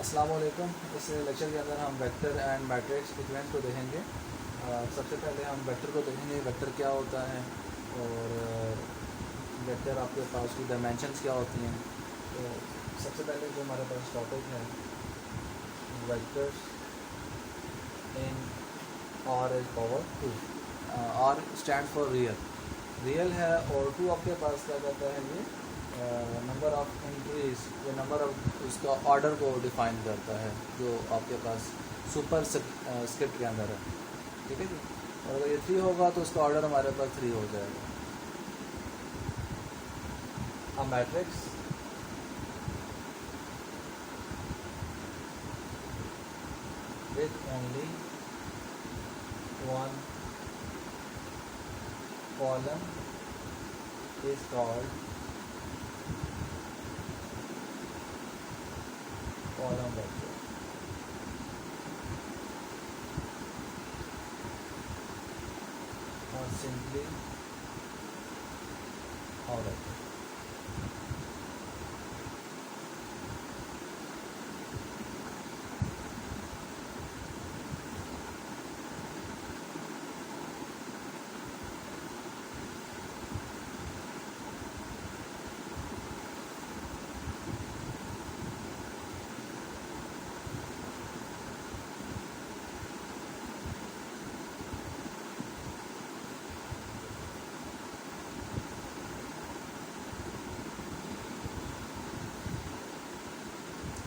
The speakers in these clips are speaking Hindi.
अस्सलाम वालेकुम। इस लेक्चर के अंदर हम वेक्टर एंड मैट्रिक्स सीक्वेंस को देखेंगे। सबसे पहले हम वेक्टर को देखेंगे, वेक्टर क्या होता है और वेक्टर आपके पास की डायमेंशंस क्या होती हैं। तो सबसे पहले जो हमारे पास टॉपिक है vectors in R is power 2। R stand for real है और 2 आपके पास क्या कहता है, ये नंबर ऑफ़ एंट्रीज, ये नंबर ऑफ उसका ऑर्डर को डिफ़ाइन करता है जो आपके पास सुपर स्क्रिप्ट के अंदर है। ठीक है जी। और अगर ये 3 होगा तो उसका ऑर्डर हमारे पास 3 हो जाएगा। अ matrix with only one column is called column vector। or simply a vector।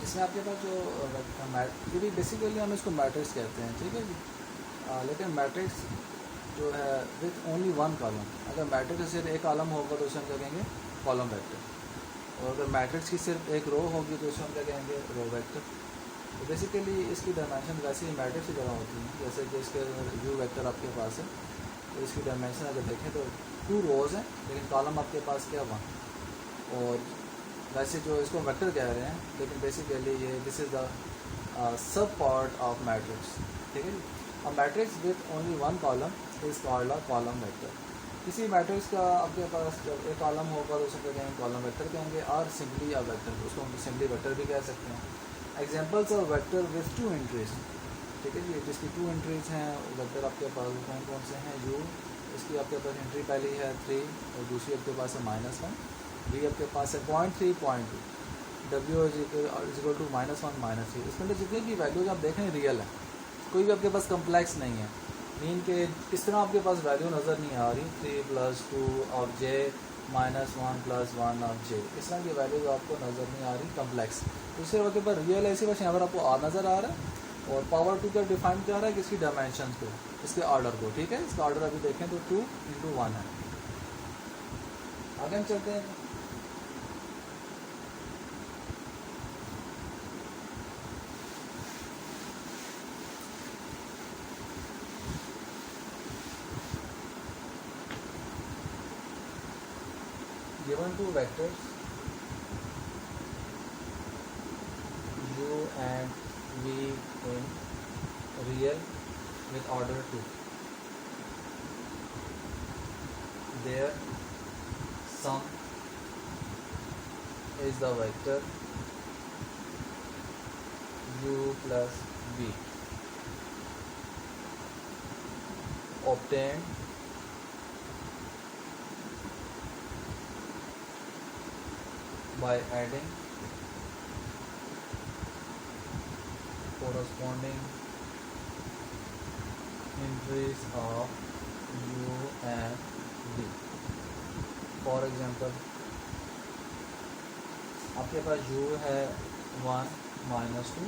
इसमें आपके पास जो ये भी बेसिकली हम इसको मैट्रिक्स कहते हैं, ठीक है जी। लेकिन मैट्रिक्स जो है विथ ओनली वन कॉलम, अगर मैट्रिक्स का सिर्फ एक कॉलम होगा तो उसे हम क्या कहेंगे, कॉलम वेक्टर। और अगर मैट्रिक्स की सिर्फ एक रो होगी तो उसे हम क्या कहेंगे, रो वेक्टर। तो बेसिकली इसकी डायमेंशन वैसे ही मैट्रिक्स की तरह होती है। जैसे कि इसके यू वेक्टर आपके पास है तो इसकी डायमेंशन अगर देखें तो 2 रोज़ हैं, लेकिन कॉलम आपके पास क्या 1। और वैसे जो इसको वेक्टर कह रहे हैं, लेकिन बेसिकली ये this is the sub part of matrix. ठीक है जी। A matrix with only one column is called a column vector. किसी मैट्रिक्स का आपके पास जब एक कॉलम होगा तो उसे क्या कहेंगे, कॉलम वेक्टर कहेंगे। और सिंपली अ वेक्टर, उसको हम सिंपली वेक्टर भी कह सकते हैं। Examples of vector with 2 entries, ठीक है जी, जिसकी 2 एंट्रीज हैं वेक्टर आपके पास कौन कौन से हैं। यू, इसकी आपके पास एंट्री पहली है 3 और दूसरी आपके पास है -1। वी आपके पास है 0.3 0.2। W is equal to -1 -3। इसके अंदर जितनी भी वैल्यूज आप देख रहे हैं रियल है, कोई भी आपके पास कम्प्लेक्स नहीं है। मीन के इस तरह आपके पास वैल्यू नज़र नहीं आ रही 3 + 2 और j -1 + 1 और j, इस तरह की वैल्यूज आपको नज़र नहीं आ रही कम्प्लेक्स। तो इससे आपके पास रियल है, इसी वजह यहाँ पर आपको आर नज़र आ रहा है। और पावर 2 का डिफाइन क्या रहा है कि इसकी डायमेंशन को, इसके ऑर्डर को। ठीक है, इसका ऑर्डर अभी देखें तो 2 × 1 है। आगे हम चलते हैं। Given 2 vectors u and v in real with order 2, their sum is the vector u plus v obtained by adding corresponding entries of u and v। For example, आपके पास u है 1 -2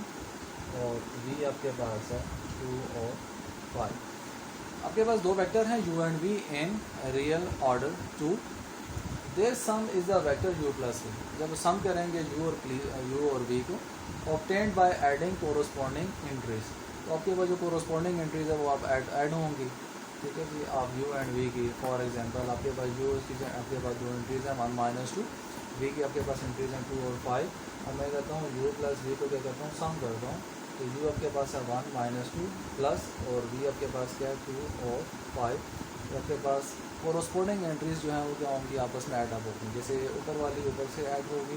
और v आपके पास है 2 और 5। आपके पास 2 वेक्टर हैं u and v in real order 2। Their sum is the vector u plus v। जब सम करेंगे u और v को, obtained by adding corresponding entries, तो आपके पास जो कोरोस्पॉन्डिंग एंट्रीज है वो आप ऐड होंगी। ठीक है जी। आप u एंड v की, फॉर एग्जांपल आपके पास u की आपके पास 2 एंट्रीज हैं 1 -2, v की आपके पास एंट्रीज हैं 2 और 5। अब मैं कहता हूँ u plus v को क्या करता हूँ, सम करता हूँ। तो u आपके पास है 1 -2 प्लस और v आपके पास क्या है 2 और 5। तो आपके पास कोरोस्पोंडिंग एंट्रीज जो हैं वो क्या होंगी, आपस में ऐड अप होगी। जैसे ऊपर वाली ऊपर से ऐड होगी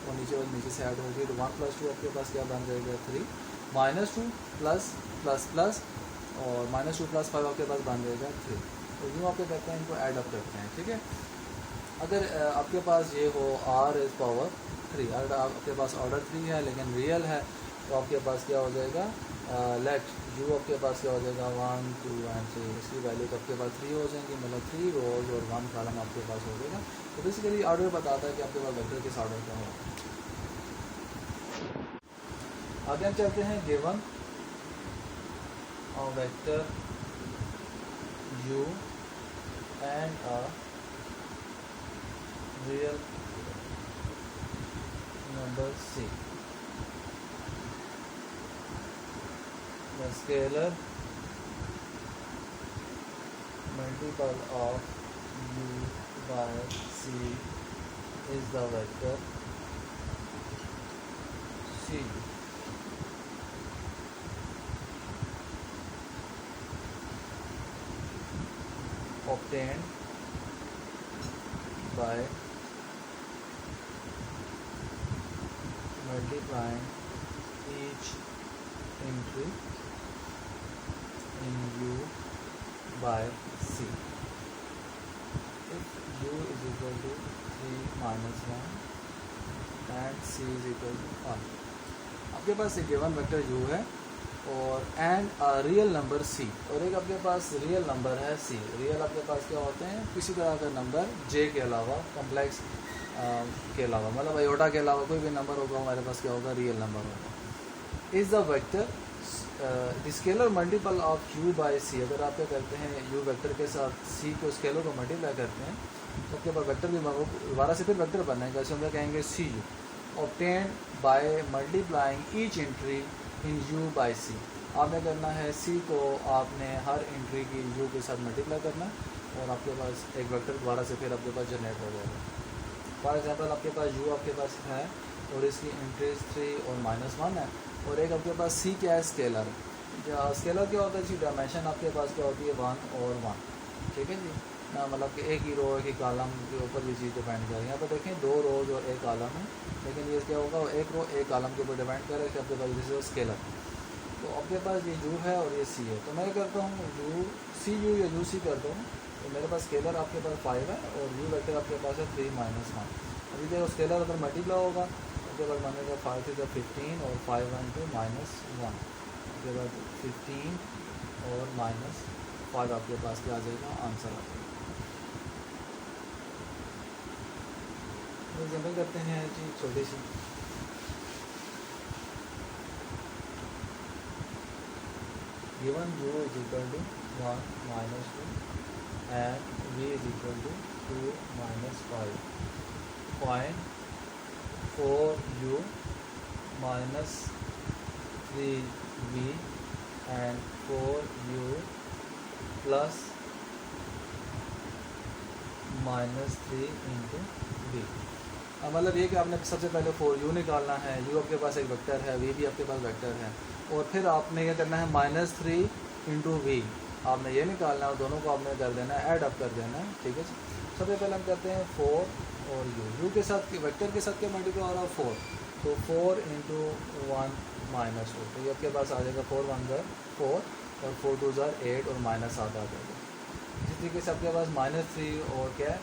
और नीचे वाली नीचे से ऐड होगी, तो 1 + 2 आपके पास क्या बन जाएगा 3, -2 प्लस प्लस प्लस और -2 + 5 आपके पास बन जाएगा 3। तो यूँ आपके कहते हैं, इनको ऐड अप करते हैं, ठीक है। अगर आपके पास ये हो r⁻3, अगर आपके पास ऑर्डर 3 है लेकिन रियल है, तो आपके पास क्या हो जाएगा, लेट u आपके पास क्या हो जाएगा 1 2 एंड 3, इसकी वैल्यू तो आपके पास 3 हो जाएंगी, मतलब 3 रोज और 1 कॉलम आपके पास हो जाएगा। तो बेसिकली ऑर्डर बताता है कि आपके पास वेक्टर किस ऑर्डर का हो। आगे हम चलते हैं, given a vector u and a real number c, the scalar multiple of u by c is the vector c. Obtained by multiplying each entry in u by c. If u is equal to 3 minus 1 and c is equal to 5, आपके पास एक गिवन वेक्टर u है और एंड रियल नंबर c, और एक आपके पास रियल नंबर है c। रियल आपके पास क्या होते हैं, किसी तरह का नंबर j के अलावा, कॉम्प्लेक्स के अलावा, मतलब आयोटा के अलावा कोई भी नंबर होगा हमारे पास क्या होगा, रियल नंबर होगा। Is the vector the scalar multiple of u by c। अगर आप क्या करते हैं, u वेक्टर के साथ c को स्केलर को मल्टीप्लाई करते हैं, तो आपके पास वेक्टर भी दोबारा से फिर वेक्टर बनेगा, जैसे हम क्या कहेंगे सी u obtain by multiplying each entry in u by c। आपने करना है c को, आपने हर एंट्री की u के साथ मल्टीप्लाई करना और आपके पास एक वेक्टर दोबारा से फिर आपके पास जनरेट हो जाएगा। फॉर एग्जांपल आपके पास u आपके पास है और इसकी एंट्रीज 3 और -1 है, और एक आपके पास c क्या है, स्केलर है। स्केलर क्या होता है, इसकी डायमेंशन आपके पास क्या होती है 1 और 1, ठीक है जी ना, मतलब कि एक ही रो एक ही कॉलम के ऊपर भी चीज़ डिपेंड कर रही है। यहाँ पर देखें 2 रोज और 1 कॉलम है, लेकिन ये क्या होगा, एक रो एक कॉलम के ऊपर डिपेंड कर रहा है कि आपके पास जैसे स्केलर। तो आपके पास ये u है और ये c है, तो मैं करता हूँ u या uc करता हूँ, तो मेरे पास स्केलर आपके पास 5 है और u वेक्टर आपके पास है 3 - 1। अभी देखो स्केलर अगर मल्टीप्लाई होगा आपके पास बनेगा 5 3 15 और 5 1 2 -1, उसके बाद 15 और -5 आपके पास क्या आ जाएगा, आंसर आ जाएगा। एग्जाम्पल करते हैं जी छोटी सी, given u is equal to 1 - 2 and v is equal to 2 - 5, find 4u minus 3v and 4u plus -3 into v। अब मतलब ये कि आपने सबसे पहले 4u निकालना है, u आपके पास एक वेक्टर है, v भी आपके पास वेक्टर है, और फिर आपने ये करना है -3 into v, आपने ये निकालना है और दोनों को आपने कर देना है, ऐड अप कर देना है, ठीक है। सबसे पहले हम करते हैं 4 और u के साथ, वेक्टर के साथ क्या मल्टीप्लाई हो रहा है 4, तो 4 into 1 -2, तो ये आपके पास आ जाएगा 4 1 4 और 4 2 8 और -7 आ जाएगा। इसी तरीके से आपके पास -3 और क्या है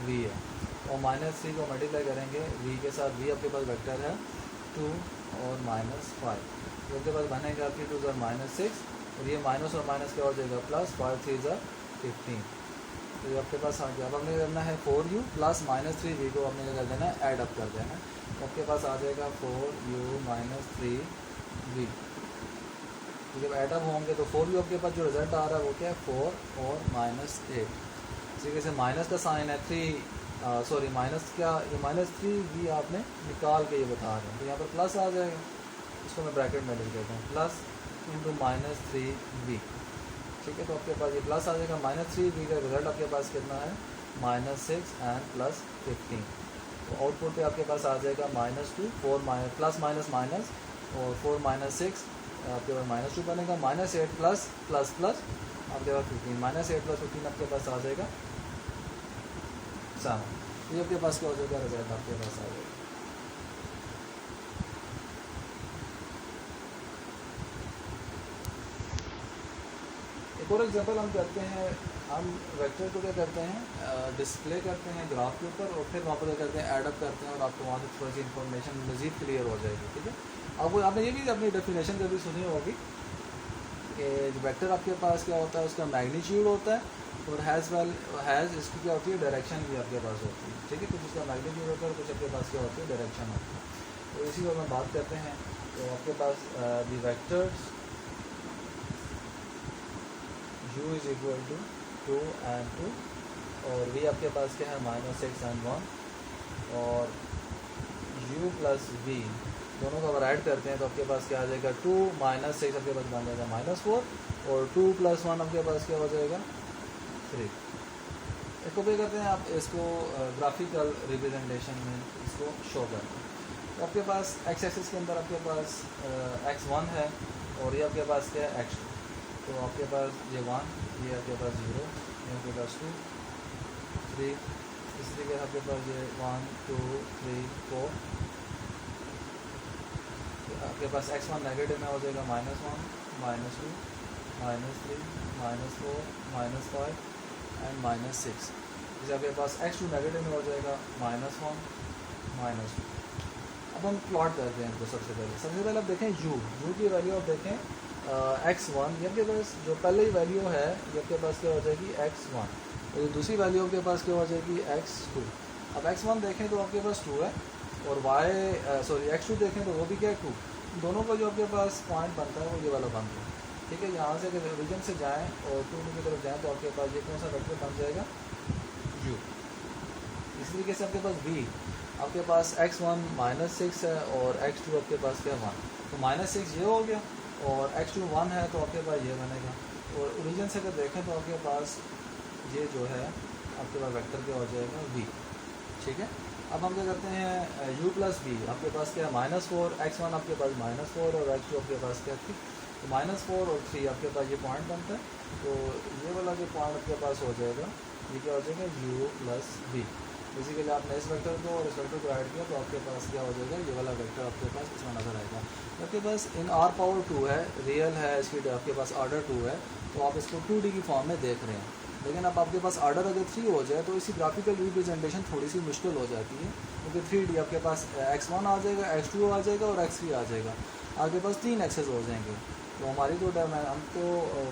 v है, और -3 को मल्टीप्लाई करेंगे v के साथ, v आपके पास वेक्टर है 2 और -5, तो आपके पास बनेगा 3 2 -6 और ये माइनस और माइनस क्या हो जाएगा प्लस, 5 3 15, तो ये आपके पास आ गया। अब हमने करना है 4u प्लस -3v को आपने क्या कर देना है, ऐड अप कर देना है, तो आपके पास आ जाएगा 4u - 3v। तो जब ऐड अप होंगे तो 4u आपके पास जो रिजल्ट आ रहा है वो क्या है 4 और -8। इसी तरीके से माइनस का साइन है 3 सॉरी माइनस क्या, ये -3v आपने निकाल के ये बता रहे हैं, तो यहाँ पर प्लस आ जाएगा, इसको मैं ब्रैकेट में लिख देता हूँ, प्लस इंटू -3v, ठीक है। तो आपके पास ये प्लस आ जाएगा, -3v का रिजल्ट आपके पास कितना है -6 एंड प्लस 15, तो आउटपुट पे आपके पास आ जाएगा -2 4 प्लस माइनस माइनस और 4 - 6 आपके पास -2 बनेगा, -8 प्लस प्लस प्लस आपके पास 15, -8 प्लस 15 आपके पास आ जाएगा 7, ये आपके पास क्या हो जाएगा, रिजल्ट आपके पास आ जाएगा। एक और एग्जांपल हम करते हैं, हम वेक्टर को क्या करते हैं डिस्प्ले करते हैं ग्राफ के ऊपर और फिर वहाँ पर क्या करते हैं ऐड अप करते हैं और आपको वहाँ से थोड़ी सी इन्फॉर्मेशन मज़ीद क्लियर हो जाएगी। ठीक है, अब आपने ये भी अपनी डेफिनेशन कभी सुनी होगी कि जो वेक्टर आपके पास क्या होता है उसका मैग्नीट्यूड होता है और हैज़ इसकी क्या होती है डायरेक्शन भी आपके पास होती है। ठीक है, कुछ उसका मैग्नीट्यूड होता है और कुछ आपके पास क्या होती है डायरेक्शन होती है। तो इसी पर हम बात करते हैं। तो आपके पास the vectors u is equal to 2 and 2 और v आपके पास क्या है -6 and 1 और u प्लस v दोनों को अगर ऐड करते हैं तो आपके पास क्या आ जाएगा 2 - 6 आपके पास बन जाएगा -4 और 2 + 1 आपके पास क्या हो जाएगा 3। इसको क्या करते हैं आप इसको ग्राफिकल रिप्रेजेंटेशन में इसको शो करते हैं। तो आपके पास एक्स एक्सिस के अंदर आपके पास x1 है और ये आपके पास क्या है x2। तो आपके पास ये 1, ये आपके पास 0, ये आपके पास 2, 3, इस तरीके आपके पास ये 1, 2, 3, 4। आपके पास x1 नेगेटिव में हो जाएगा -1, -2, -3, -4, -5 एंड -6। जैसे आपके पास x2 नेगेटिव में हो जाएगा -1, -2। अब हम प्लॉट करते हैं इनको। सबसे पहले आप देखें u की वैल्यू आप देखें x1, ये आपके पास जो पहले ही वैल्यू है ये आपके पास क्या हो जाएगी x1 और दूसरी वैल्यू आपके पास क्या हो जाएगी x2। अब x1 देखें तो आपके पास 2 है और x2 देखें तो वो भी क्या है 2। दोनों का जो आपके पास पॉइंट बनता है वो ये वाला बनता है। ठीक है, यहाँ से अगर ओरिजिन से जाएँ और 2 की तरफ जाएँ तो आपके पास ये कौन सा वेक्टर बन जाएगा u। इस तरीके से आपके पास v आपके पास x1 -6 है और x2 आपके पास क्या 1। तो -6 ये हो गया और x2 1 है तो आपके पास ये बनेगा। और ओरिजिन से अगर देखें तो आपके पास ये जो है आपके पास वेक्टर क्या हो जाएगा v। ठीक है, अब हम क्या करते हैं u प्लस v आपके पास क्या है -4, x1 आपके पास -4 और x2 आपके पास क्या 3। तो -4 और 3 आपके पास ये पॉइंट बनता है। तो ये वाला जो पॉइंट आपके पास हो जाएगा ये क्या हो जाएगा u प्लस v। बेसिकली आपने इस वेक्टर को और इस वेक्टर को ऐड किया तो आपके पास क्या हो जाएगा ये वाला वेक्टर आपके पास इसमें नजर आएगा। आपके पास इन r⁴ 2 है, रियल है, इसकी आपके पास ऑर्डर 2 है तो आप इसको 2D की फॉर्म में देख रहे हैं। लेकिन अब आपके पास ऑर्डर अगर 3 हो जाए तो इसी ग्राफिकल रिप्रेजेंटेशन थोड़ी सी मुश्किल हो जाती है क्योंकि 3D आपके पास x1 आ जाएगा, x2 आ जाएगा और x3 आ जाएगा। आपके पास 3 एक्सेस हो जाएंगे। तो हमारी तो हम तो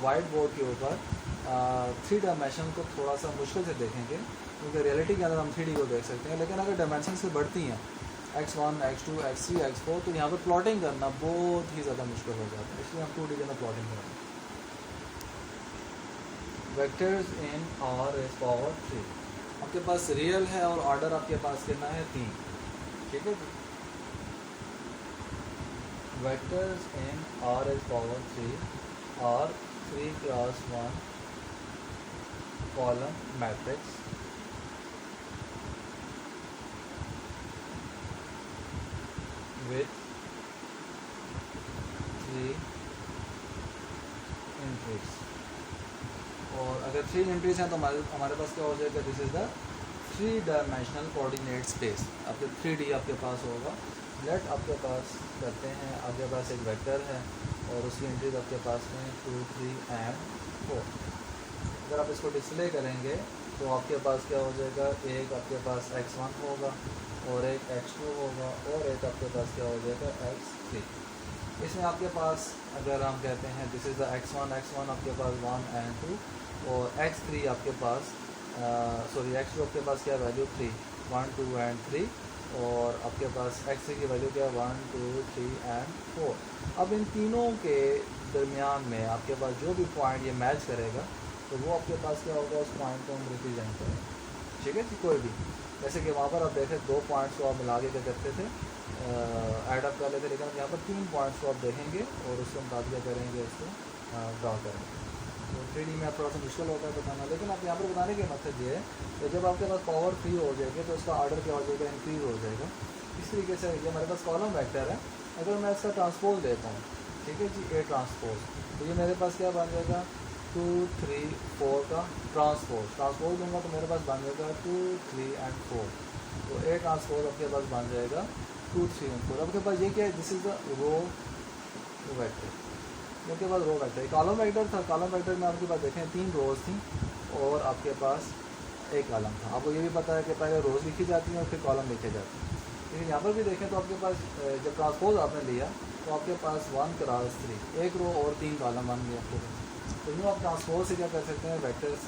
वाइट बोर्ड के ऊपर 3 डायमेंशन को थोड़ा सा मुश्किल से देखेंगे क्योंकि रियलिटी के अंदर हम 3D को देख सकते हैं। लेकिन अगर डायमेंशन से बढ़ती हैं x1, x2, x3, x4 तो यहाँ पर प्लॉटिंग करना बहुत ही ज़्यादा मुश्किल हो जाता है, इसलिए हम 2D के अंदर प्लॉटिंग करेंगे। वेक्टर्स इन r⁴ 3 आपके पास रियल है और ऑर्डर आपके पास कितना है 3। ठीक है, वेक्टर्स इन r⁴ 3 और 3 × 1 कॉलम मैट्रिक्स with 3 एंट्रीज। और अगर 3 एंट्रीज हैं तो हमारे पास क्या हो जाएगा this is the 3 dimensional coordinate space. आपके 3D आपके पास होगा। लेट आपके पास करते हैं, आपके पास एक वेक्टर है और उसकी एंट्रीज आपके पास में 2, 3 and 4। अगर आप इसको डिस्प्ले करेंगे तो आपके पास क्या हो जाएगा, एक आपके पास x1 होगा और एक x2 होगा और एक आपके पास क्या हो जाएगा x3। इसमें आपके पास अगर हम कहते हैं दिस इज़ द x1 आपके पास 1 and 2 और x3 आपके पास x2 आपके पास क्या वैल्यू 3, 1, 2 and 3 और आपके पास x3 की वैल्यू क्या 1, 2, 3 and 4। अब इन तीनों के दरमियान में आपके पास जो भी पॉइंट ये मैच करेगा तो वो आपके पास क्या होगा, उस पॉइंट को हम रिप्रेजेंट करेंगे। ठीक है, कोई भी जैसे कि वहाँ पर आप देखें 2 पॉइंट्स को आप मिला के क्या करते थे ऐड अप कर लेते, लेकिन यहाँ पर 3 पॉइंट्स को आप देखेंगे और उसके मुताबिक क्या करेंगे, उसको ड्रा करेंगे। तो 3D में आप थोड़ा सा मुश्किल होता है बताना, लेकिन आप यहाँ पर बताने के मकसद ये है कि जब आपके पास पावर 3 हो जाएगी तो उसका ऑर्डर क्या हो जाएगा, इंक्रीज हो जाएगा। इस तरीके से ये हमारे पास कॉलम वेक्टर है। अगर मैं इसका ट्रांसपोज देता हूँ, ठीक है जी, A ट्रांसपोज, तो ये मेरे पास क्या बन जाएगा 2, 3, 4 का ट्रांसपोज दूंगा तो मेरे पास बन जाएगा 2, 3 and 4। तो A ट्रांसपोज आपके पास बन जाएगा 2, 3 and 4। आपके पास ये क्या है, this is the row vector. उसके बाद रो वेक्टर, कॉलम वेक्टर था। कॉलम वेक्टर में आपके पास देखें 3 रोज़ थी और आपके पास एक कॉलम था। आपको ये भी पता है कि पहले रोज़ लिखी जाती हैं और फिर कॉलम लिखे जाते हैं। लेकिन यहाँ पर भी देखें तो आपके पास जब ट्रांसपोज आपने लिया तो आपके पास 1 क्रॉस 3, 1 रो और 3 कॉलम बन गए आपके पास। तो यूँ आप ट्रांसपोज से क्या कर सकते हैं, वेक्टर्स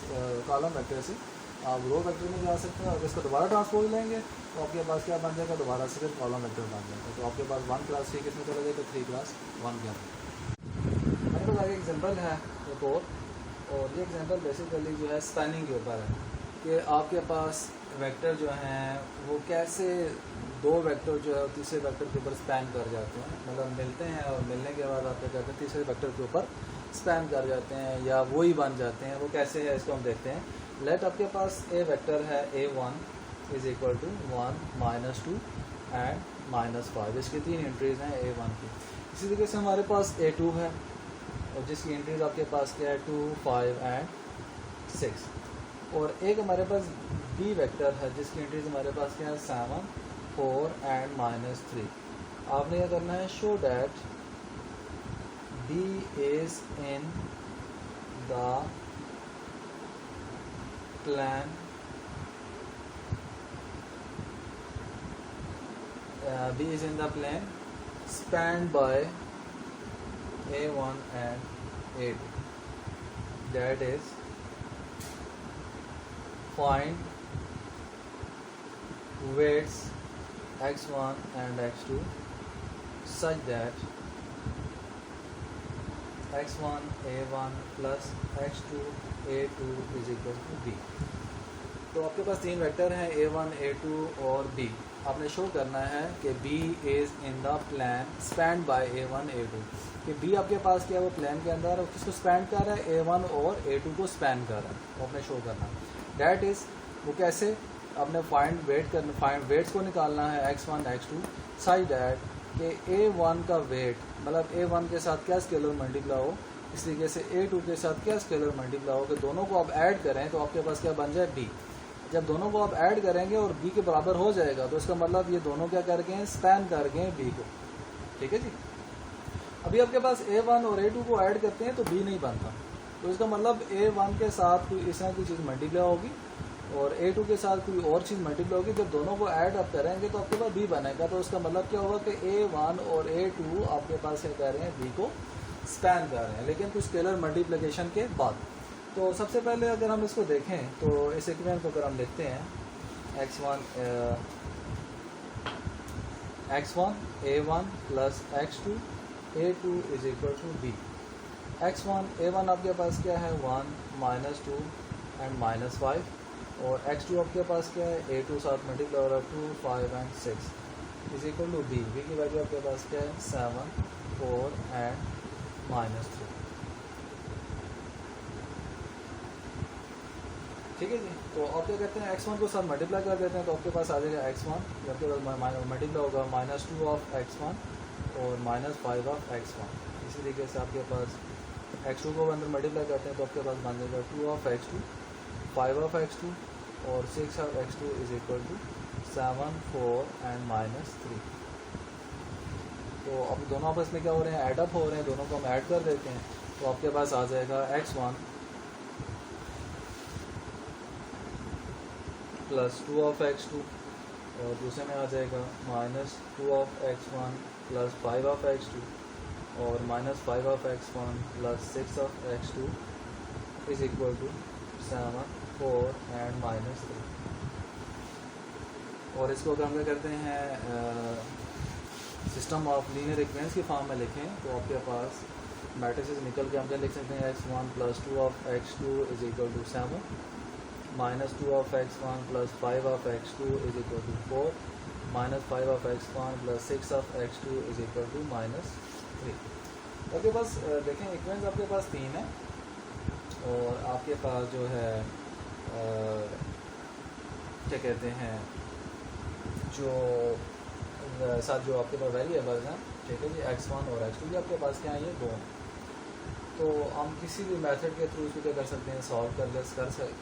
कॉलम वेक्टर से आप रो वेक्टर में जा सकते हैं। और इसको दोबारा ट्रांसपोज लेंगे तो आपके पास क्या बन जाएगा, दोबारा से फिर कॉलम वेक्टर बन जाएगा। तो आपके पास 1 क्रॉस 3 किसमें चला जाएगा, 3 क्रॉस 1 के अंदर। मेरे पास आगे एग्जाम्पल है एक और ये एग्जांपल बेसिकली जो है स्पैनिंग के ऊपर है कि आपके पास वेक्टर जो हैं वो कैसे दो वेक्टर जो है तीसरे वेक्टर के ऊपर स्पैन कर जाते हैं, मतलब मिलते हैं और मिलने के बाद आप क्या करते हैं तीसरे वेक्टर के ऊपर स्पैन कर जाते हैं या वही बन जाते हैं। वो कैसे है इसको हम देखते हैं। लेट आपके पास ए वेक्टर है a1 is equal to 1 -2 and -5। इसकी 3 एंट्रीज हैं a1 की। इसी तरीके से हमारे पास a2 है और जिसकी एंट्रीज आपके पास क्या है 2, 5 एंड 6। और एक हमारे पास बी वेक्टर है जिसकी एंट्रीज हमारे पास क्या है 7, 4 एंड -3। आपने क्या करना है, show that B is in the plan B is in the plane spanned by A1 and A2. That is, find weights x1 and x2 such that x1 a1 plus x2 a2 is equal to b। तो आपके पास 3 वेक्टर हैं a1, a2 और b। आपने शो करना है कि b is in the plane span by a1, a2। कि b आपके पास क्या है, वो प्लान के अंदर है, किसको स्पैन कर रहा है, a1 और a2 को स्पैन कर रहा है। वो आपने शो करना है। डैट इज़, वो कैसे, आपने फाइंड वेट्स को निकालना है x1, x2 साइड डैट कि a1 का वेट मतलब a1 के साथ क्या स्केलर मल्टीप्लाई हो, इस तरीके से a2 के साथ क्या स्केलर मल्टीप्लाई हो कि दोनों को आप ऐड करें तो आपके पास क्या बन जाए b। जब दोनों को आप ऐड करेंगे और b के बराबर हो जाएगा तो इसका मतलब ये दोनों क्या कर गए हैं, स्पैन कर गए हैं b को। ठीक है जी। अभी आपके पास a1 और a2 को ऐड करते हैं तो b नहीं बनता, तो इसका मतलब a1 के साथ कोई इस तरह की चीज़ मल्टीप्लाई होगी और a2 के साथ कोई और चीज़ मल्टीप्लाई होगी। जब दोनों को ऐड आप करेंगे तो आपके पास b बनेगा। तो इसका मतलब क्या होगा कि a1 और a2 आपके पास क्या कर रहे हैं, b को स्पैन कर रहे हैं, लेकिन कुछ स्केलर मल्टीप्लिकेशन के बाद। तो सबसे पहले अगर हम इसको देखें तो इस इक्वेशन को अगर हम लिखते हैं x1 a1 plus x2 a2 is equal to b। a1 आपके पास क्या है 1, -2 एंड -5 और x2 आपके पास क्या है a2 साथ मल्टीप्लाई हो रहा है 2, 5 and 6 is equal to b। b की वैल्यू आपके पास क्या है 7, 4 एंड -3। ठीक है जी। तो आप क्या कहते हैं x1 को साथ मल्टीप्लाई कर देते हैं तो आपके पास आ जाएगा x1, आपके पास मल्टीप्लाई होगा -2 ऑफ x1 और -5 ऑफ x1। इसी तरीके से आपके पास x2 को अंदर मल्टीप्लाई करते हैं तो आपके पास बन जाएगा 2 ऑफ x2, 5 ऑफ x2 और 6 of x2 is equal to 7, 4 and -3। तो अब दोनों आपस में क्या हो रहे हैं, ऐडअप हो रहे हैं, दोनों को हम ऐड कर देते हैं तो आपके पास आ जाएगा x1 प्लस 2 ऑफ x2 और दूसरे में आ जाएगा -2 of x1 plus 5 of x2 और -5 of x1 plus 6 of x2 is equal to 7, 4 and -3। और इसको अगर हम क्या करते हैं सिस्टम ऑफ लीनियर इक्वेशंस की फॉर्म में लिखें तो आपके पास मैट्रिसेस निकल के हम क्या लिख सकते हैं x1 plus 2 of x2 is equal to 7, -2 of x1 plus 5 of x2 is equal to 4, -5 of x1 plus 6 of x2 is equal to -3। आपके पास देखें इक्वेशंस आपके पास 3 है और आपके पास जो है क्या कहते हैं जो साथ जो आपके पास वेरिएबल्स हैं, ठीक है जी, x1 और x2 भी आपके पास क्या है, ये 2। तो हम किसी भी मेथड के थ्रू इसको क्या कर सकते हैं, सॉल्व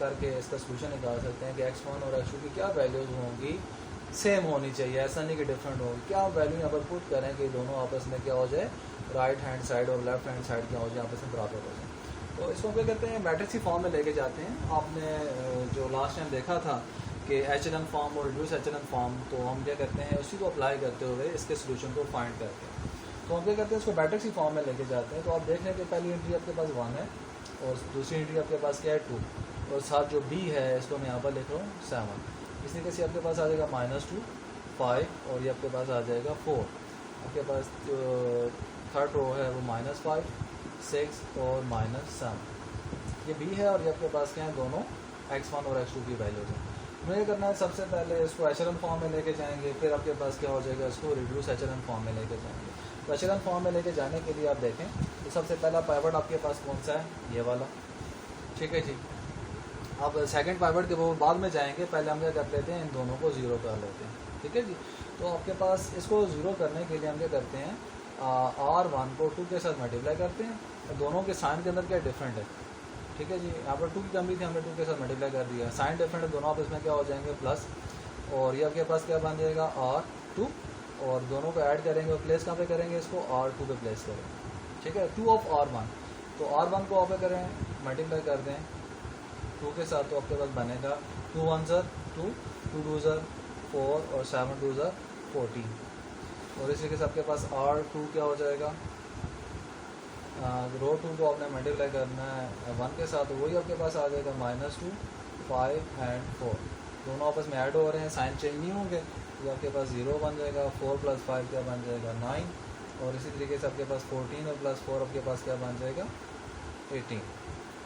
करके इसका सोल्यूशन निकाल सकते हैं कि x1 और x2 की क्या वैल्यूज़ होंगी सेम होनी चाहिए, ऐसा नहीं कि डिफरेंट हो। क्या वैल्यू यहाँ पर पुट करें कि दोनों आपस में क्या हो जाए, राइट हैंड साइड और लेफ्ट हैंड साइड क्या हो जाए, आपस में बराबर हो जाए। तो इसको क्या कहते हैं, मैट्रिक्स फॉर्म में लेके जाते हैं। आपने जो लास्ट टाइम देखा था कि एचएनएन फॉर्म और रिड्यूस एचएनएन फॉर्म, तो हम क्या करते हैं उसी को अप्लाई करते हुए इसके सोल्यूशन को फाइंड करते हैं। तो हम क्या करते हैं इसको मैट्रिक्स फॉर्म में लेके जाते हैं। तो आप देख रहे हैं कि पहली एंट्री आपके पास 1 है और दूसरी एंट्री आपके पास क्या है 2, और साथ जो बी है इसको मैं यहाँ पर लिख रहा हूँ 7। इस तरीके से आपके पास आ जाएगा -2 5 और ये आपके पास आ जाएगा 4। आपके पास जो थर्ड रो है वो -5 6 और -7, ये बी है। और ये आपके पास क्या है, दोनों x1 और x2 की वैल्यूज हैं। मुझे करना है सबसे पहले इसको एचएनएन फॉर्म में लेके जाएंगे, फिर आपके पास क्या हो जाएगा, इसको रिड्यूस एचएनएन फॉर्म में लेके जाएंगे। तो एचएनएन फॉर्म में लेके जाने के लिए आप देखें तो सबसे पहला पाइवट आपके पास कौन सा है, ये वाला, ठीक है जी। अब सेकंड पाइवट के वो बाद में जाएंगे, पहले हम क्या कर लेते हैं, इन दोनों को 0 कर लेते हैं, ठीक है जी। तो आपके पास इसको 0 करने के लिए हम क्या करते हैं, R1 को 2 के साथ मल्टीप्लाई करते हैं, और दोनों के साइन के अंदर क्या डिफरेंट है, ठीक है जी। यहाँ पर 2 की कमी थी, हमने 2 के साथ मल्टीप्लाई कर दिया, साइन डिफरेंट है, दोनों आपस में क्या हो जाएंगे प्लस, और ये आपके पास क्या बन जाएगा R2, और दोनों को ऐड करेंगे और प्लेस कहाँ पे करेंगे, इसको R2 पे प्लेस करेंगे, ठीक है। 2 ऑफ R1, तो R1 को आप करें मल्टीप्लाई कर दें 2 के साथ, तो आपके पास बनेगा 2 1 2 2 2 4 और 7 2 14। और इसी के साथ आपके पास R2 क्या हो जाएगा, रो 2 को आपने मल्टीप्लाई करना है 1 के साथ, तो वही आपके पास आ जाएगा -2 5 एंड 4। दोनों आपस में ऐड हो रहे हैं, साइन चेंज नहीं होंगे, तो आपके पास 0 बन जाएगा। 4 + 5 क्या बन जाएगा 9, और इसी तरीके से आपके पास 14 और +4 आपके पास क्या बन जाएगा 18।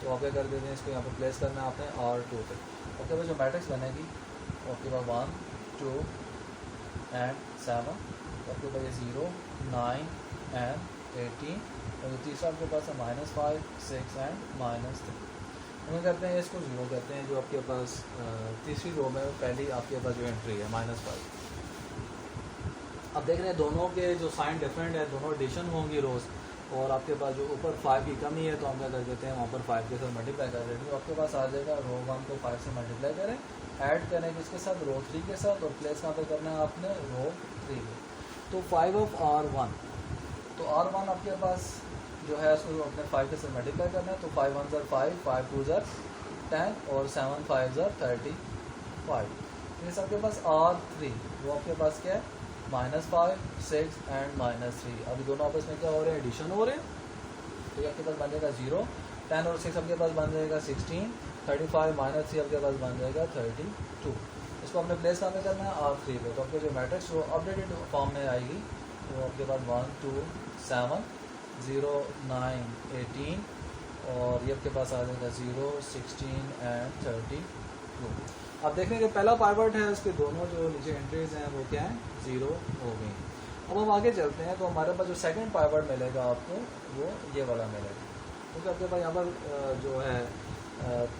तो आप क्या कर देते हैं, इसको यहाँ पर प्लेस करना है आपने R2 पे। आपके पास जो मैट्रिक्स बनेगी तो आपके पास 1 2 एंड 7, तो आपके पास ये 0 9 एंड 18, और जो तीसरा आपके पास है -5 6 एंड -3। हम करते हैं इसको 0 करते हैं, जो आपके पास तीसरी रो में पहली आपके पास जो एंट्री है -5। अब देख रहे हैं दोनों के जो साइन डिफरेंट है, दोनों एडिशन होंगी रोज़, और आपके पास जो ऊपर 5 की कमी है, तो हम क्या कर देते हैं वहाँ पर 5 के साथ मल्टीप्लाई कर देते हैं। तो आपके पास आ जाएगा रो 1 को 5 से मल्टीप्लाई करें, ऐड करें किसके साथ, रो 3 के साथ, और प्लेस कहाँ पे करना है आपने, रो 3 पे। तो 5 ऑफ R1, तो R1 आपके पास जो है उसको अपने 5 के साथ मल्टीप्लाई करना है, तो 5 1 5 5 2 10 और 7 5 35। फिर आपके पास R3, वो आपके पास क्या है -5 6 एंड -3। अभी दोनों आपस में क्या हो रहे हैं, एडिशन हो रहे हैं, तो ये आपके पास बन जाएगा 0 10 और 6 आपके पास बन जाएगा 16 35 -3 आपके पास बन जाएगा 32। इसको हमने प्लेस कहाँ पे करना है, R3 पे। तो आपके जो मैट्रिक्स वो अपडेटेड फॉर्म में आएगी, तो आपके पास 1 2 7 0 9 18, और ये आपके पास आ जाएगा 0 16 एंड 32। अब देखने के पहला पाइवट है, उसके दोनों जो नीचे एंट्रीज हैं वो क्या है, 0 हो गई। अब हम आगे चलते हैं, तो हमारे पास जो सेकंड पाइवट मिलेगा आपको वो ये वाला मिलेगा, क्योंकि आपके पास यहाँ पर जो है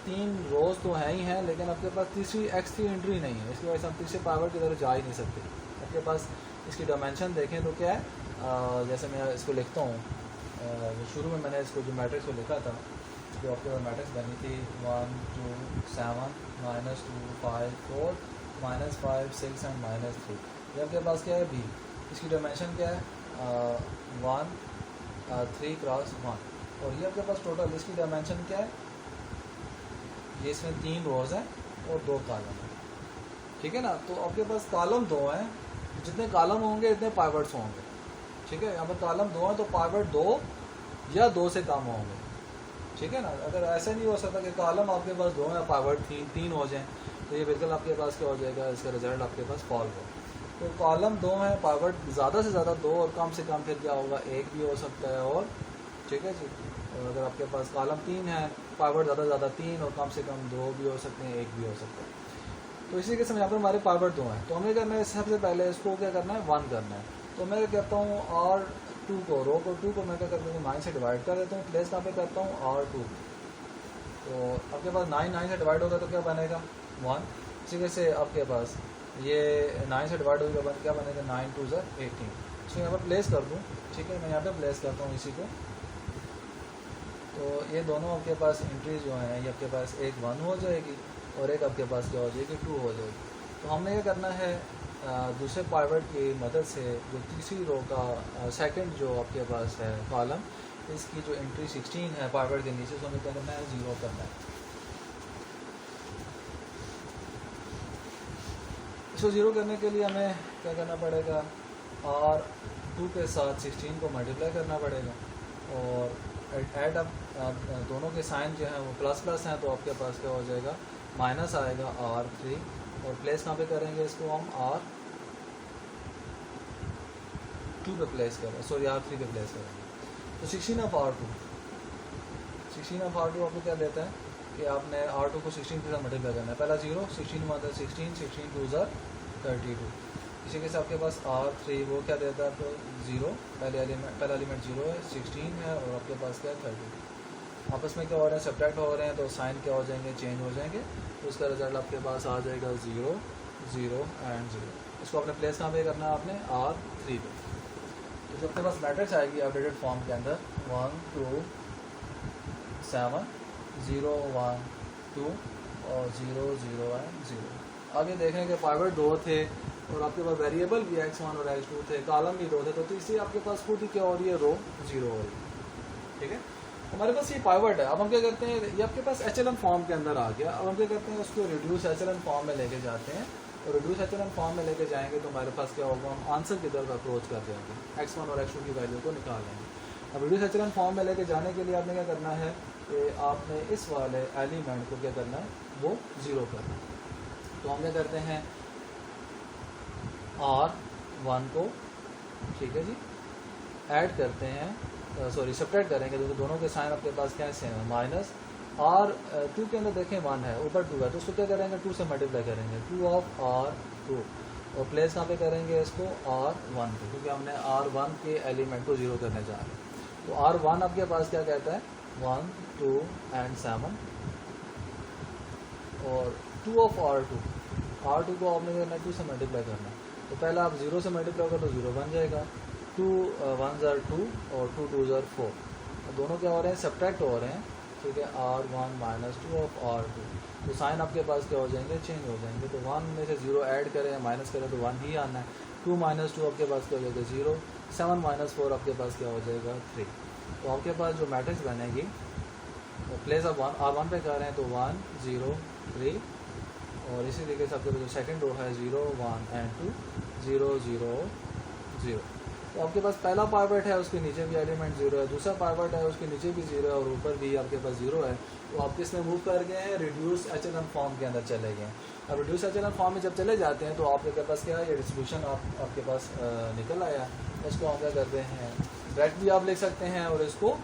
3 रोज तो हैं ही हैं, लेकिन आपके पास तीसरी x3 एंट्री नहीं है, इसकी वजह से हम तीसरे पाइवट की तरफ जा ही नहीं सकते। आपके पास इसकी डायमेंशन देखें तो क्या है, जैसे मैं इसको लिखता हूँ, शुरू में मैंने इसको जो मैट्रिक्स को लिखा था, जो आपके पास मैट्रिक्स बनी थी 1 2 7 -2 5 4 -5 6 एंड -3, ये आपके पास क्या है बी। इसकी डायमेंशन क्या है 1 3 क्रॉस 1, और ये आपके पास टोटल इसकी डायमेंशन क्या है, ये इसमें 3 रोज हैं और 2 कॉलम हैं, ठीक है ना। तो आपके पास कॉलम 2 हैं, जितने कॉलम होंगे इतने पाइवट्स होंगे, ठीक है। यहाँ पर कॉलम 2 हैं तो पाइवट 2 या 2 से कम होंगे, ठीक है ना। अगर ऐसा नहीं हो सकता कि कॉलम आपके पास 2 या पाइवट 3 हो जाएं, तो ये बिल्कुल आपके पास क्या हो जाएगा, इसका रिजल्ट आपके पास फॉल्स हो। तो कॉलम 2 है, पाइवट ज़्यादा से ज़्यादा 2, और कम से कम फिर क्या होगा 1 भी हो सकता है, और ठीक है जी। और अगर आपके पास कॉलम 3 है, पाइवट ज़्यादा से ज़्यादा 3 और कम से कम 2 भी हो सकते हैं, 1 भी हो सकता है। तो इसी के समय यहाँ पर हमारे पाइवट 2 हैं, तो हमें करना है सबसे पहले इसको क्या करना है 1 करना है। तो मैं क्या करता हूँ R2 को, रो को 2 को मैं क्या करता हूँ 9 से डिवाइड कर देता हूँ, प्लेस कहाँ पे करता हूँ R2। तो आपके पास 9 से डिवाइड होगा तो क्या बनेगा 1। इसी वजह से आपके पास ये 9 से डिवाइड होगा क्या बनेगा 9 2 18। इसको यहाँ पर प्लेस कर दूँ, ठीक है, मैं यहाँ पे प्लेस करता हूँ इसी को। तो ये दोनों आपके पास एंट्री जो हैं, ये आपके पास एक 1 हो जाएगी और एक आपके पास क्या हो जाएगी 2 हो जाएगी। तो हमने ये करना है दूसरे पाइवट की मदद से जो तीसरी रो का सेकंड जो आपके पास है कॉलम, इसकी जो एंट्री 16 है पाइवट के नीचे, तो हमें क्या करना है, 0 करना है। इसको 0 करने के लिए हमें क्या करना पड़ेगा, और 2 के साथ 16 को मल्टीप्लाई करना पड़ेगा, और ऐड अप दोनों के साइन जो है वो प्लस प्लस हैं, तो आपके पास क्या हो जाएगा, माइनस आएगा R3, और प्लेस कहाँ पे करेंगे इसको हम, R2 पे प्लेस करें, सॉरी R3 पे प्लेस करेंगे। तो 16 ऑफ R2 आपको क्या देता है कि आपने R2 को 16 के साथ मल्टीप्लाई करना है। पहला 0, 16 1 16, 16 2 32। इसी के साथ आपके पास R3 वो क्या देता है आपको, 0, पहला एलिमेंट 0 है, 16 है, और आपके पास क्या है 32। आपस में क्या हो रहा है, सब्ट्रैक्ट हो रहे हैं, तो साइन क्या हो जाएंगे, चेंज हो जाएंगे, तो उसका रिजल्ट आपके पास आ जाएगा 0 0 एंड 0। इसको अपने प्लेस कहाँ पे करना है आपने, R3 पे। तो जो आपके पास मैट्रिक्स आएगी अपडेटेड फॉर्म के अंदर 1 2 7 0 1 2 और 0 0 एंड 0। आगे देखें कि पाइवट 2 थे और आपके पास वेरिएबल भी x1 और x2 थे, कॉलम भी 2 थे, तो तीसरी आपके पास खुद ही क्या हो रही है, रो 0 हो रही है। ठीक है, हमारे पास ये पाइवट है। अब हम क्या करते हैं, ये आपके पास एचएलएन फॉर्म के अंदर आ गया। अब हम क्या करते हैं, उसको रिड्यूस एचएलएन फॉर्म में लेके जाते हैं, और रिड्यूस एचएलएन फॉर्म में लेके जाएंगे तो हमारे पास क्या होगा, हम आंसर की तरफ अप्रोच कर जाएंगे, x1 और x2 की वैल्यू को निकाल लेंगे। अब रिड्यूस एचएलएन फॉर्म में लेके जाने के लिए आपने क्या करना है कि आपने इस वाले एलिमेंट को क्या करना है, वो 0 करना है। तो हम क्या करते हैं, R1 को, ठीक है जी, ऐड करते हैं, सॉरी सब्ट्रैक्ट करेंगे, तो दोनों के साइन आपके पास क्या है, सेम है। माइनस R2 के अंदर देखें 1 है, ऊपर 2 है, तो उसको क्या करेंगे, 2 से मल्टीप्लाई करेंगे, 2 ऑफ R2, और प्लेस कहाँ पे करेंगे इसको, R1 पे, क्योंकि हमने R1 के एलिमेंट को 0 करने जा रहे हैं। तो R1 आपके पास क्या कहता है, 1 2 एंड 7, और 2 ऑफ R2 को आपने करना है 2 से मल्टीप्लाई करना है। तो पहला आप 0 से मल्टीप्लाई करो तो 0 बन जाएगा, 2 1s are 2 और 2 2s are 4, दोनों क्या हो रहे हैं, सब्ट्रैक्ट हो रहे हैं। ठीक है, R1 माइनस 2 ऑफ R2, तो साइन आपके पास क्या हो जाएंगे, चेंज हो जाएंगे। तो 1 में से 0 ऐड करें या माइनस करें तो 1 ही आना है। 2 माइनस 2 आपके पास क्या हो जाएगा, 0। 7 माइनस 4 आपके पास क्या हो जाएगा, 3। तो आपके पास जो मैट्रिक्स बनेगी, तो प्लेस ऑफ R1 पे कर रहे हैं तो 1 0 3, और इसी तरीके से आपके पास जो सेकंड रो है 0 1 एंड 2 0 0 0। तो आपके पास पहला पाइवट है, उसके नीचे भी एलिमेंट 0 है, दूसरा पाइवट है, उसके नीचे भी 0 है, और ऊपर भी आपके पास 0 है। तो आप किसमें मूव कर गए हैं, रिड्यूस एचएलएन फॉर्म के अंदर चले गए हैं। अब रिड्यूस एचएलएन फॉर्म में जब चले जाते हैं तो आपके पास क्या है, ये डिस्ट्रीब्यूशन आपके पास निकल आया। इसको हम क्या करते हैं, डायरेक्ट भी आप लिख सकते हैं, और इसको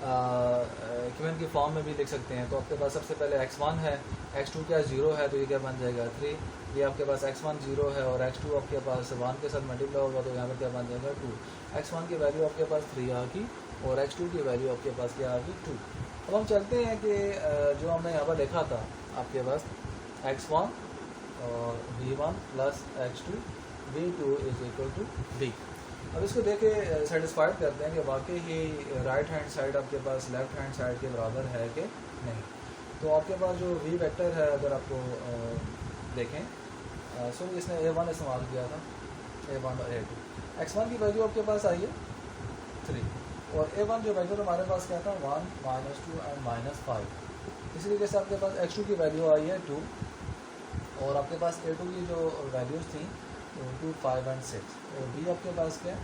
इक्वेशन की फॉर्म में भी लिख सकते हैं। तो आपके पास सबसे पहले x1 है, x2 क्या 0 है, तो ये क्या बन जाएगा 3। ये आपके पास x1 0 है और x2 आपके पास 1 के साथ मल्टीप्लाई होगा, तो यहाँ पर क्या बन जाएगा 2। x1 की वैल्यू आपके पास 3 आ गई, और x2 की वैल्यू आपके पास क्या आ गई 2। अब हम चलते हैं कि जो हमने यहाँ पर लिखा था आपके पास x1 और v1 plus x2 v2 is equal to b। अब इसको देख के सेटिस्फाइड करते हैं कि वाकई ही राइट हैंड साइड आपके पास लेफ्ट हैंड साइड के बराबर है कि नहीं। तो आपके पास जो v वेक्टर है, अगर आपको देखें, सो इसने a1 इस्तेमाल किया था, a1 और a2। x1 की वैल्यू आपके पास आई है 3, और a1 जो वैल्यू हमारे पास क्या था 1 माइनस 2 एंड माइनस 5। इसी तरीके से आपके पास x2 की वैल्यू आई है 2, और आपके पास a2 की जो वैल्यूज़ थी 2 5 एंड 6, और b आपके पास क्या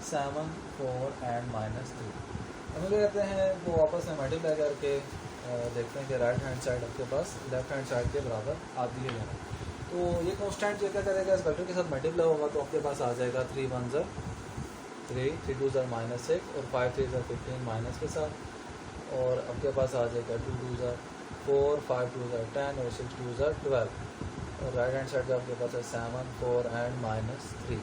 7 4 एंड माइनस 3। हम क्या कहते हैं, वो आपस में मल्टीप्लाई करके देखते हैं कि राइट हैंड साइड आपके पास लेफ्ट हैंड साइड के बराबर आती है लेना। तो ये कॉन्स्टेंट जो क्या करेगा, इस वेक्टर के साथ मल्टीप्लाई होगा, तो आपके पास आ जाएगा 3 1s are 3, 3 2s are minus 6, और 5 3s are 15 माइनस के साथ, और आपके पास आ जाएगा 2 2s are 4, 5 2s are 10, और 6 2s are 12, और राइट हैंड साइड का आपके पास है 7 4 एंड माइनस 3।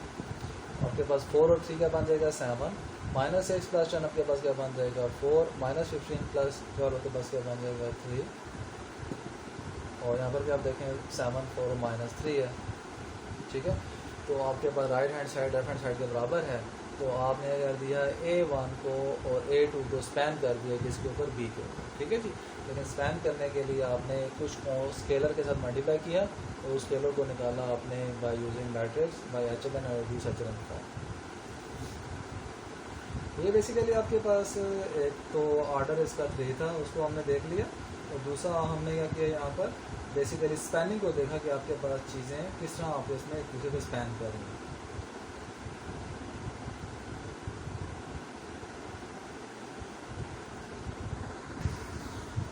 आपके पास 4 और 3 क्या बन जाएगा 7, माइनस 6 प्लस 10 आपके पास क्या बन जाएगा 4, माइनस 15 प्लस 12 आपके पास क्या बन जाएगा 3, और यहाँ पर भी आप देखें 7 4 और माइनस 3 है। ठीक है, तो आपके पास right hand side left hand side के बराबर है, तो आपने कर दिया A1 को और A2 को स्पैन कर दिया किसके ऊपर, B के ऊपर, ठीक है जी। लेकिन स्पैन करने के लिए आपने कुछ को स्केलर के साथ मल्टीप्लाई किया और उस स्केलर को निकाला आपने by using matrix bye HLN और रिड्यूस HLN फॉर्म। ये बेसिकली आपके पास एक तो ऑर्डर इसका 3 था, उसको हमने देख लिया, और दूसरा हमने क्या किया यहाँ पर बेसिकली स्पैनिंग को देखा कि आपके पास चीज़ें किस तरह आप इसमें एक दूसरे को स्पैन कर रही हैं।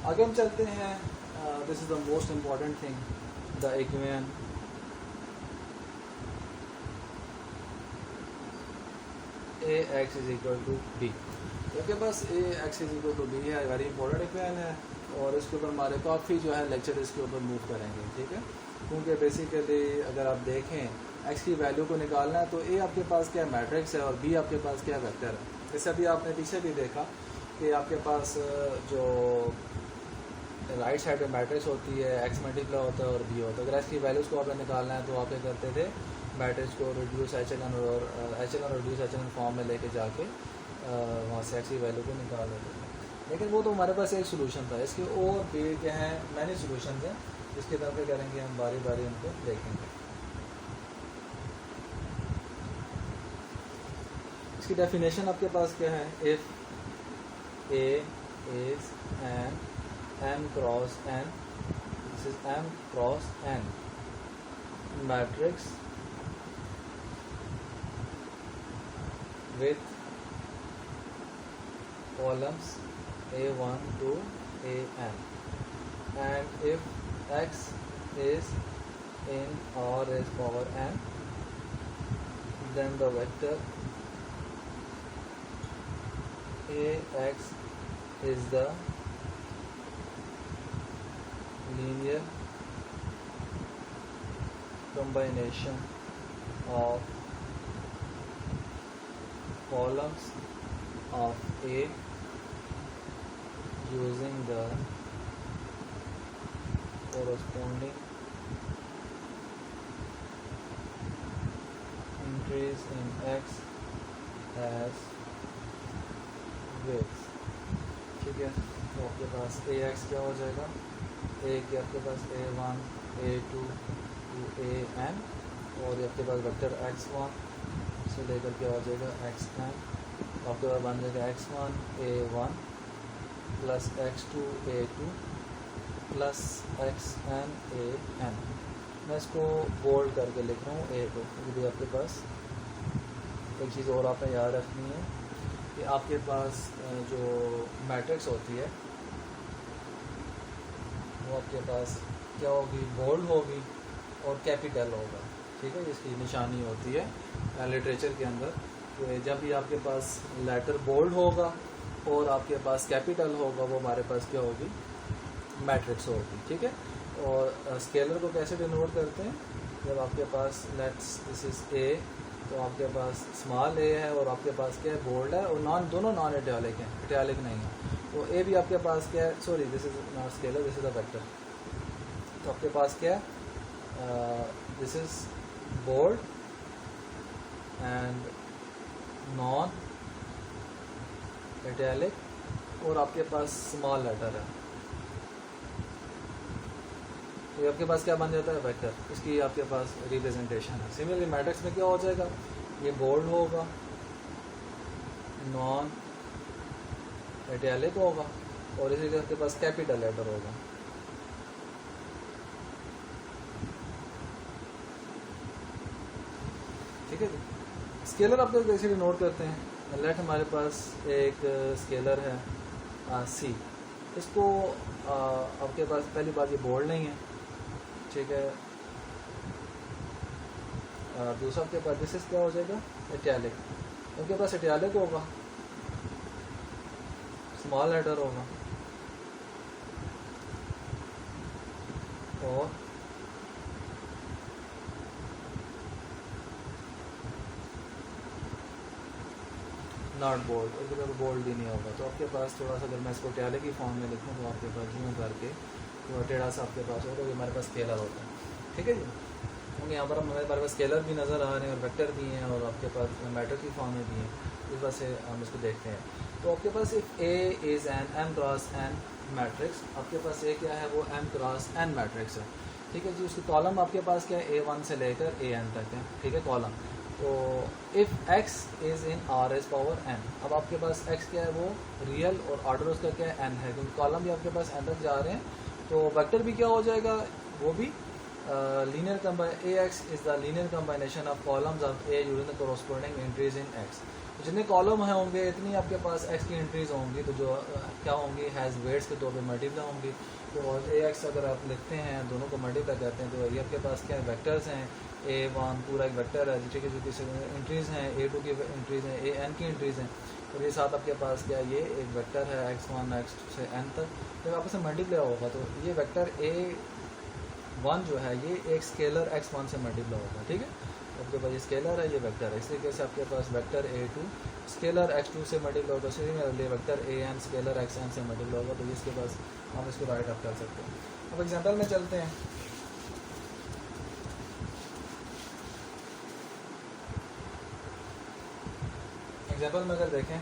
आगे हम चलते हैं, this is the most important thing, the equation AX is equal to B। आपके पास AX is equal to B है, वेरी इंपॉर्टेंट इक्वेशन है, और इसके ऊपर हमारे काफ़ी जो है लेक्चर इसके ऊपर मूव करेंगे, ठीक है। क्योंकि बेसिकली अगर आप देखें x की वैल्यू को निकालना है तो A आपके पास क्या मैट्रिक्स है और B आपके पास क्या वेक्टर है। जैसे अभी आपने पीछे भी देखा कि आपके पास जो राइट साइड में मैट्रिक्स होती है x मल्टीप्लाई होता है और B होता है। अगर x की वैल्यूज़ को आपने निकालना है तो आप क्या करते थे, मैट्रिक्स को रिड्यूस HLN और रिड्यूस HLN फॉर्म में लेके जाके वहाँ से x की वैल्यू को निकाल लेते थे। लेकिन वो तो हमारे पास एक सोल्यूशन था, इसके और भी क्या हैं मैनी सोल्यूशन हैं, जिसके तरफ क्या करेंगे हम बारी बारी उनको देखेंगे। इसकी डेफिनेशन आपके पास क्या है, if A is an M cross N, this is M cross N matrix with columns A1 to AN, and if X is in R is power N, then the vector AX is the linear combination of columns of A using the corresponding entries in X as weights, ठीक है। तो आपके पास AX क्या हो जाएगा, A के आपके पास A1 A2 to AN, और ये आपके पास वेक्टर X1 से लेकर क्या हो जाएगा XN, आपके पास बन जाएगा X1 A1 plus X2 A2 plus XN AN। मैं इसको बोल्ड करके लिख रहा हूँ A को, क्योंकि आपके पास एक चीज़ और आपने याद रखनी है कि आपके पास जो मैट्रिक्स होती है वो आपके पास क्या होगी, बोल्ड होगी और कैपिटल होगा, ठीक है। इसकी निशानी होती है लिटरेचर के अंदर, तो जब भी आपके पास लेटर बोल्ड होगा और आपके पास कैपिटल होगा वो हमारे पास क्या होगी, मैट्रिक्स होगी, ठीक है। और स्केलर को कैसे डिनोट करते हैं, जब आपके पास लेट्स दिस इज A, तो आपके पास स्मॉल a है और आपके पास क्या है, बोल्ड है, और दोनों नॉन इटैलिक हैं, इटैलिक नहीं है। तो A भी आपके पास क्या है, sorry this is not scalar, this is a vector. तो आपके पास क्या है, this is bold and non italic, और आपके पास स्मॉल लेटर है, तो आपके पास क्या बन जाता है, वेक्टर। इसकी आपके पास रिप्रेजेंटेशन है। सिमिलरली मैट्रिक्स में क्या हो जाएगा, ये बोल्ड होगा, नॉन इटैलिक होगा, और इसी आपके पास कैपिटल लेटर होगा। ठीक है जी। स्केलर आप लोग बेसिकली नोट करते हैं। लेट हमारे पास एक स्केलर है C, इसको आपके पास पहली बात ये बोल्ड नहीं है, ठीक है। दूसरा आपके पास दिस क्या हो जाएगा, इटैलिक। उनके पास इटैलिक होगा, स्मॉल लेटर होगा, और नॉट बोल्ड, उसके पास बोल्ड ही नहीं होगा। तो आपके पास थोड़ा सा, अगर मैं इसको इटैलिक की फॉर्म में लिखूँ तो आपके पास यूँ करके थोड़ा टेढ़ा सा आपके पास होगा, तो हमारे पास स्केलर होता है, ठीक है जी। क्योंकि यहाँ पर हमारे पास स्केलर भी नज़र आ रहे हैं और वेक्टर भी हैं और आपके पास मैट्रिक्स की फॉर्म में भी हैं, इस वजह से हम इसको देखते हैं। तो आपके पास if A is an m cross n matrix, आपके पास ए क्या है, वो m क्रॉस n मैट्रिक्स है, ठीक है जी। उसकी कॉलम आपके पास क्या है, A1 से लेकर AN तक है, ठीक है, कॉलम। तो if x is in r⁻n, अब आपके पास x क्या है, वो रियल और ऑर्डर उसका क्या है, n है, क्योंकि कॉलम भी आपके पास n तक जा रहे हैं। तो वेक्टर भी क्या हो जाएगा, वो भी linear AX is the linear combination of columns of A using the corresponding entries in X। जितने कॉलम हैं होंगे इतनी आपके पास x की एंट्रीज होंगी, तो जो क्या होंगी, हैज़ वेट्स के तौर पे मल्टीप्लाई होंगी। तो AX अगर आप लिखते हैं, दोनों को मल्टीप्लाई करते हैं, तो ये आपके पास क्या है, वेक्टर्स हैं। A1 पूरा एक वेक्टर है, ठीक है, जो किसी एंट्रीज़ हैं, A2 की एंट्रीज़ हैं, AN की एंट्रीज़ हैं, और ये साथ आपके पास क्या, ये एक वेक्टर है x1 x से n तक। जब आपस में मल्टीप्लाई होगा तो ये वेक्टर A1 जो है, ये एक स्केलर x1 से मल्टीप्लाई होगा, ठीक है। आपके पास ये स्केलर है, ये वेक्टर है, इस तरीके से आपके पास वेक्टर A2 स्केलर x2 से मल्टीप्लाई होगा, similarly vector AN scalar xn से मल्टीप्लाई होगा। तो ये इसके पास हम इसको राइट अप कर सकते हैं। अब एग्जांपल में चलते हैं। एग्जांपल में अगर देखें,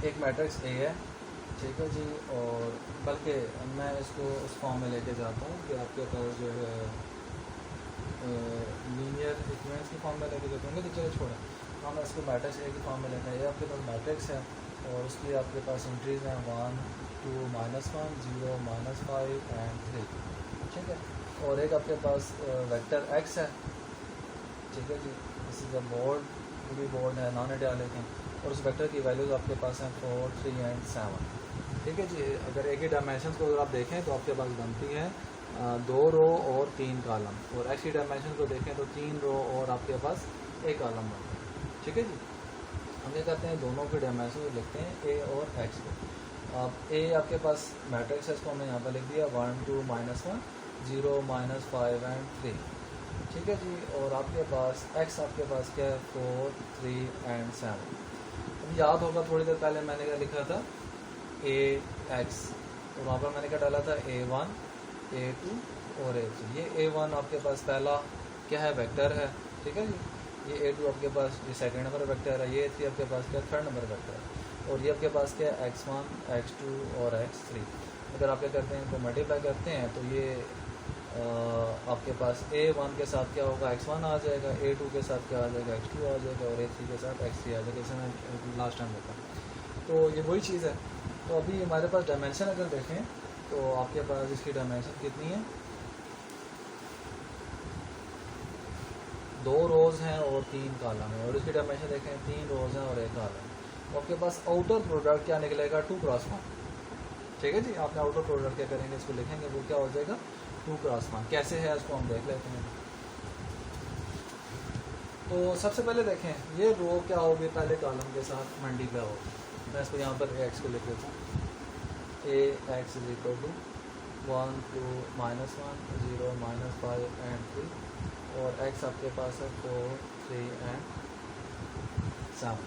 एक मैट्रिक्स A है, ठीक है जी, और बल्कि मैं इसको उस फॉर्म में लेके जाता हूँ कि आपके पास जो है लीनियर इक्वेशंस की फॉर्म में लेके जाते होंगे, तो चलो छोड़ें, हम इसको मैट्रिक्स A की फॉर्म में लेते हैं। ये आपके पास मैट्रिक्स है और उसकी आपके पास एंट्रीज हैं 1 2 -1 0 -5 एंड 3, ठीक है। और एक आपके पास वेक्टर x है, ठीक है जी, दिस इज़ द बोर्ड, भी बोर्ड है, नॉन आइडियालिक है, और उस वेक्टर की वैल्यूज़ आपके पास हैं 4 3 एंड 7, ठीक है जी। अगर एक ही डायमेंशन को अगर आप देखें तो आपके पास बनती है 2 रो और 3 कॉलम, और एक्स की डायमेंशन को देखें तो 3 रो और आपके पास 1 कॉलम बनता है, ठीक है जी। हम क्या करते हैं, दोनों के डायमेंशन लिखते हैं A और X को। अब A आपके पास मैट्रिक्स है, इसको हमने यहाँ पर लिख दिया 1 2 -1 0 -5 एंड 3, ठीक है जी। और आपके पास X आपके पास क्या है, 4 3 एंड 7। अब याद होगा थोड़ी देर पहले मैंने क्या लिखा था, AX, और वहाँ पर मैंने क्या डाला था, A1 A2 और A3। ये A1 आपके पास पहला क्या है, वेक्टर है, ठीक है जी। ये A2 आपके पास ये सेकंड नंबर वेक्टर है, ये A3 आपके पास क्या, थर्ड नंबर वेक्टर है, और ये आपके पास क्या है, x1 x2 और x3। अगर आप क्या करते हैं, इनको मल्टीप्लाई करते हैं तो ये आपके पास A1 के साथ क्या होगा, x1 आ जाएगा, A2 के साथ क्या आ जाएगा, x2 आ जाएगा, और A3 के साथ x3 आ जाएगा, जैसे मैं लास्ट टाइम बताया। तो ये वही चीज़ है। तो अभी हमारे पास डायमेंशन अगर देखें तो आपके पास इसकी डायमेंशन कितनी है, 2 रोज़ हैं और 3 कॉलम है, और इसकी डायमेंशन देखें 3 रोज़ हैं और 1 कॉलम है। तो आपके पास आउटर प्रोडक्ट क्या निकलेगा, 2 क्रॉस 1, ठीक है जी। आपने आउटर प्रोडक्ट क्या करेंगे, इसको लिखेंगे, वो क्या हो जाएगा, 2 क्रॉस 1। कैसे है इसको हम देख लेते हैं। तो सबसे पहले देखें, ये रो क्या होगी, पहले कॉलम के साथ मल्टीप्लाई होगी। मैं इसको यहाँ पर Ax को लिख देता हूँ, Ax is equal to 1 2 -1 0 -5 and 3, और x आपके पास है 4 3 एंड 7।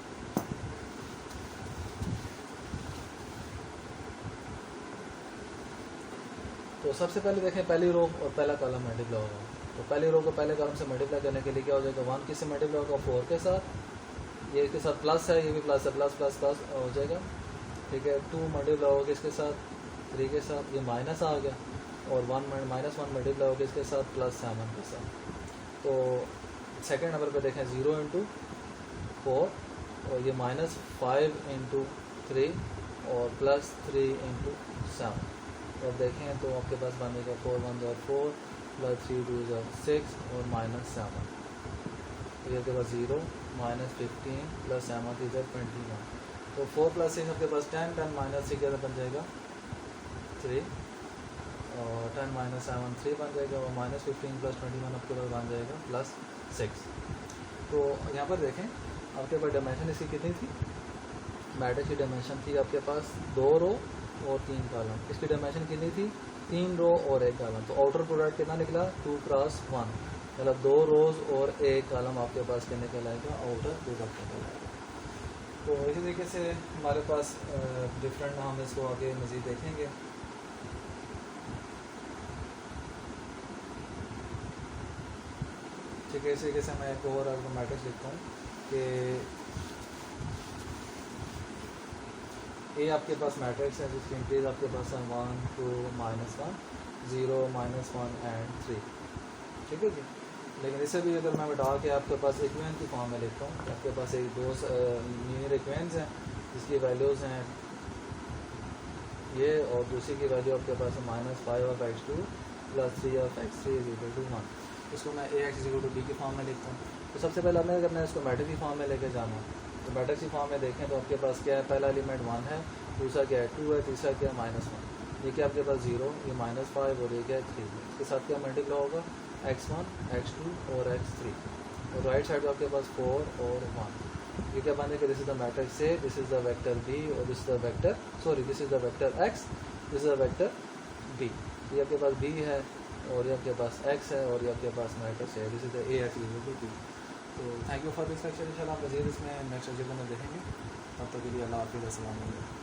तो सबसे पहले देखें, पहली रो और पहला कॉलम मल्टीप्लाई होगा। तो पहली रो को पहले कॉलम से मल्टीप्लाई करने के लिए क्या हो जाएगा, 1 किससे मल्टीप्लाई होगा, 4 के साथ, ये इसके साथ प्लस है, ये भी प्लस है, प्लस प्लस प्लस हो जाएगा, ठीक है। 2 मल्टीप्लाई होगा इसके साथ, 3 के साथ, ये माइनस आ गया, और 1 -1 मल्टीप्लाई होगा इसके साथ +7 के साथ। तो सेकंड नंबर पे देखें 0 × 4, और ये -5 × 3 और +3 × 7। और देखें तो आपके पास बनेगा 4 1 4 +3 2 6 और -7। तो ये आपके पास 0 -15 +7 3 21। तो 4 + 6 आपके पास 10 10 -6 क्या बन जाएगा 3, और 10 - 7 3 बन जाएगा, और -15 + 21 आपके पास बन जाएगा +6। तो यहाँ पर देखें आपके पास डायमेंशन इसकी कितनी थी, मैट्रिक्स की डायमेंशन थी आपके पास 2 रो और 3 कॉलम। इसकी डायमेंशन कितनी थी, 3 रो और 1 कॉलम। तो आउटर प्रोडक्ट कितना निकला, 2 क्रॉस 1, मतलब 2 रोज़ और 1 कॉलम आपके पास क्या निकल आएगा, आउटर प्रोडक्ट निकल आएगा। तो इसी तरीके से हमारे पास डिफरेंट, हम इसको आगे मज़ीद देखेंगे। ठीक है। इसी तरीके से मैं एक और अगर मैट्रिक्स लिखता हूँ कि ए आपके पास मैट्रिक्स है जिसकी इंक्रीज आपके पास है 1 2 -1 0 -1 एंड 3, ठीक है जी। लेकिन इसे भी अगर मैं मिटा के आपके पास इक्वेशन की फॉर्म में लिखता हूँ, आपके पास एक दो लीनियर इक्वेशंस हैं जिसकी वैल्यूज़ हैं ये, और दूसरी की वैल्यू आपके पास है -5 ऑफ x2 + 3 ऑफ x3 = 1। इसको मैं ax = b की फॉर्म में लिखता हूँ। तो सबसे पहले हमें अगर मैं इसको मैट्रिक्स की फॉर्म में लेके जाना, तो मैट्रिक्स की फॉर्म में देखें तो आपके पास क्या है, पहला एलिमेंट 1 है, दूसरा क्या है 2 है, तीसरा क्या है -1, ये क्या आपके पास 0, ये -5 और ये क्या है 3 है। इसके साथ क्या मल्टीप्लाई होगा x1 x2 और x3, और राइट साइड आपके पास 4 और 1। ये क्या बने कि this is the matrix A, this is the vector B, और this is the vector this is the vector X, this is the vector B. ये आपके पास बी है और ये आपके पास एक्स है और ये आपके पास मैट्रिक्स है, this is the A X = B. तो thank you for this lecture. इंशाल्लाह आप मज़ीद इसमें नेक्स्ट लेक्चर में देखेंगे। तब तक के लिए अल्लाह हाफ़िज़, अस्सलाम वालेकुम।